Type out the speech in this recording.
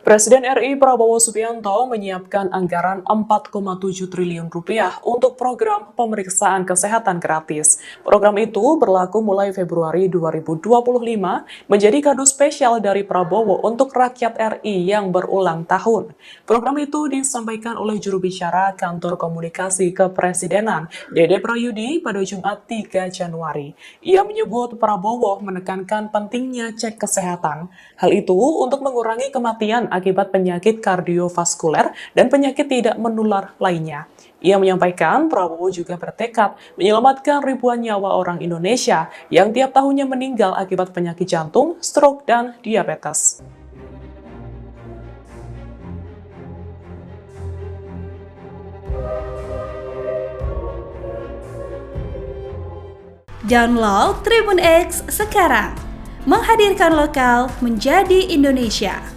Presiden RI Prabowo Subianto menyiapkan anggaran 4,7 triliun rupiah untuk program pemeriksaan kesehatan gratis. Program itu berlaku mulai Februari 2025 menjadi kado spesial dari Prabowo untuk rakyat RI yang berulang tahun. Program itu disampaikan oleh juru bicara Kantor Komunikasi Kepresidenan, Dede Prayudi, pada Jumat 3 Januari. Ia menyebut Prabowo menekankan pentingnya cek kesehatan. Hal itu untuk mengurangi kematian akibat penyakit kardiovaskuler dan penyakit tidak menular lainnya. Ia menyampaikan Prabowo juga bertekad menyelamatkan ribuan nyawa orang Indonesia yang tiap tahunnya meninggal akibat penyakit jantung, stroke, dan diabetes. Download Tribun X sekarang, menghadirkan lokal menjadi Indonesia.